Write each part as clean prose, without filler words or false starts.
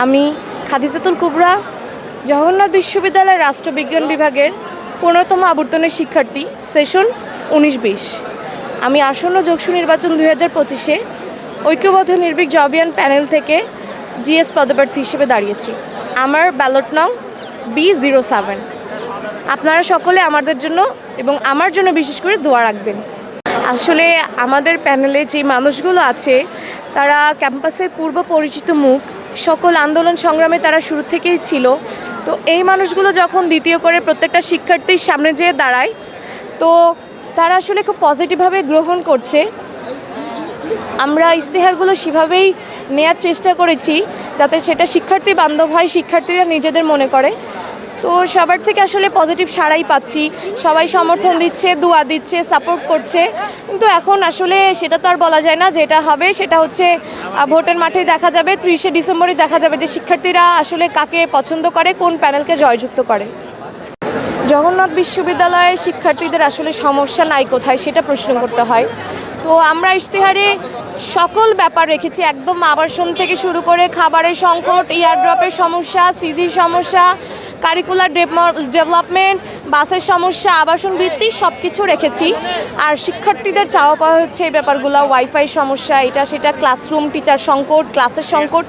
আমি খাদিজাতুল কুবরা জগন্নাথ বিশ্ববিদ্যালয়ের রাষ্ট্রবিজ্ঞান বিভাগের 15তম আবর্তনের শিক্ষার্থী, সেশন 19-20। আমি আসন্ন যোগসু নির্বাচন 2025-এ ঐক্যবদ্ধ নির্ভীক জবিয়ান প্যানেল থেকে জিএস পদপ্রার্থী হিসেবে দাঁড়িয়েছি। আমার ব্যালট নং B07। আপনারা সকলে আমাদের জন্য এবং আমার জন্য বিশেষ করে দোয়া রাখবেন। আসলে আমাদের প্যানেলে যে মানুষগুলো আছে তারা ক্যাম্পাসের পূর্ব পরিচিত মুখ, সকল আন্দোলন সংগ্রামে তারা শুরু থেকেই ছিল। তো এই মানুষগুলো যখন দ্বিতীয় করে প্রত্যেকটা শিক্ষার্থীর সামনে যেয়ে দাঁড়ায়, তো তারা আসলে খুব পজিটিভভাবে গ্রহণ করছে। আমরা ইশতেহারগুলো সেভাবেই নেয়ার চেষ্টা করেছি যাতে সেটা শিক্ষার্থী বান্ধব হয়, শিক্ষার্থীরা নিজেদের মনে করে। তো সবার থেকে আসলে পজিটিভ সাড়াই পাচ্ছি, সবাই সমর্থন দিচ্ছে, দোয়া দিচ্ছে, সাপোর্ট করছে। কিন্তু এখন আসলে সেটা তো আর বলা যায় না, যেটা হবে সেটা হচ্ছে ভোটের মাঠেই দেখা যাবে। 30শে ডিসেম্বরই দেখা যাবে যে শিক্ষার্থীরা আসলে কাকে পছন্দ করে, কোন প্যানেলকে জয়যুক্ত করে। জগন্নাথ বিশ্ববিদ্যালয়ের শিক্ষার্থীদের আসলে সমস্যা নাই কোথায় সেটা প্রশ্ন করতে হয়। তো আমরা ইশতেহারে সকল ব্যাপার রেখেছি, একদম আবাসন থেকে শুরু করে খাবারের সংকট, এয়ারড্রপের সমস্যা, সিজির সমস্যা, কারিকুলার ডেভেলপমেন্ট, বাসের সমস্যা, আবাসন বৃত্তি সব কিছু রেখেছি। আর শিক্ষার্থীদের চাওয়া পাওয়া হচ্ছে এই ব্যাপারগুলো, ওয়াইফাই সমস্যা, এটা সেটা, ক্লাসরুম টিচার সংকট, ক্লাসের সংকট,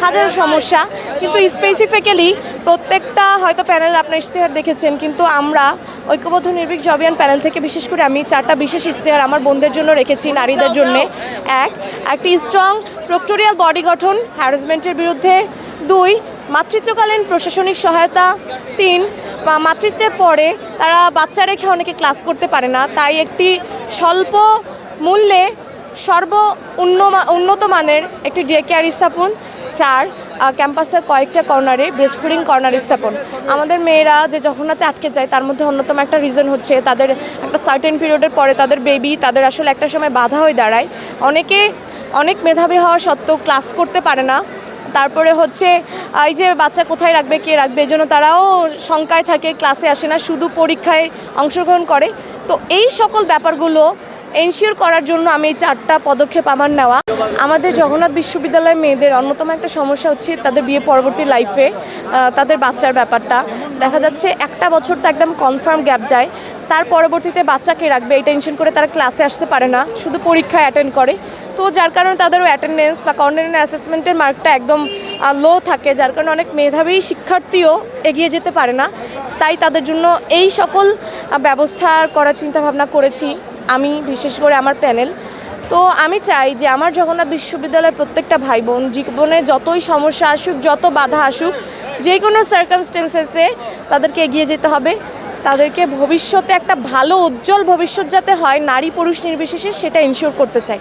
হাজার সমস্যা। কিন্তু স্পেসিফিক্যালি প্রত্যেকটা হয়তো প্যানেল আপনার ইশতেহার দেখেছেন, কিন্তু আমরা ঐক্যবদ্ধ নির্ভীক জবিয়ান প্যানেল থেকে বিশেষ করে আমি 4টা বিশেষ ইশতেহার আমার বোনদের জন্য রেখেছি, নারীদের জন্য। একটি স্ট্রং প্রক্টোরিয়াল বডি গঠন হ্যারাসমেন্টের বিরুদ্ধে। 2, মাতৃত্বকালীন প্রশাসনিক সহায়তা। 3, মাতৃত্বের পরে তারা বাচ্চা রেখে অনেকে ক্লাস করতে পারে না, তাই একটি স্বল্প মূল্যে উন্নত মানের একটি ডে কেয়ার স্থাপন। 4, ক্যাম্পাসের কয়েকটা কর্নারে ব্রেস্ট ফিডিং কর্নার স্থাপন। আমাদের মেয়েরা যে জগন্নাথে আটকে যায় তার মধ্যে অন্যতম একটা রিজন হচ্ছে তাদের একটা সার্টেন পিরিয়ডের পরে তাদের বেবি তাদের আসলে একটা সময় বাধা হয়ে দাঁড়ায়। অনেকে অনেক মেধাবী হওয়া সত্ত্বেও ক্লাস করতে পারে না। তারপরে হচ্ছে এই যে বাচ্চা কোথায় রাখবে, কে রাখবে, এই জন্য তারাও শঙ্কায় থাকে, ক্লাসে আসে না, শুধু পরীক্ষায় অংশগ্রহণ করে। তো এই সকল ব্যাপারগুলো এনশিওর করার জন্য আমি এই 4টা পদক্ষেপ আমার নেওয়া। আমাদের জগন্নাথ বিশ্ববিদ্যালয়ের মেয়েদের অন্যতম একটা সমস্যা হচ্ছে তাদের বিয়ে পরবর্তী লাইফে তাদের বাচ্চার ব্যাপারটা। দেখা যাচ্ছে 1টা বছর তো একদম কনফার্ম গ্যাপ যায়, তার পরবর্তীতে বাচ্চাকে রাখবে এই টেনশন করে তারা ক্লাসে আসতে পারে না, শুধু পরীক্ষায় অ্যাটেন্ড করে। তো যার কারণে তাদেরও অ্যাটেন্ডেন্স বা কন্টিনিউ অ্যাসেসমেন্টের মার্কটা একদম লো থাকে, যার কারণে অনেক মেধাবী শিক্ষার্থীও এগিয়ে যেতে পারে না। তাই তাদের জন্য এই সকল ব্যবস্থা করার চিন্তাভাবনা করেছি আমি, বিশেষ করে আমার প্যানেল। তো আমি চাই যে আমার জগন্নাথ বিশ্ববিদ্যালয়ের প্রত্যেকটা ভাই বোন জীবনে যতই সমস্যা আসুক, যত বাধা আসুক, যে কোনো সার্কামস্টেন্সেসে তাদেরকে এগিয়ে যেতে হবে। তাদেরকে ভবিষ্যতে একটা ভালো উজ্জ্বল ভবিষ্যৎ যাতে হয় নারী পুরুষ নির্বিশেষে, সেটা এনশিওর করতে চাই।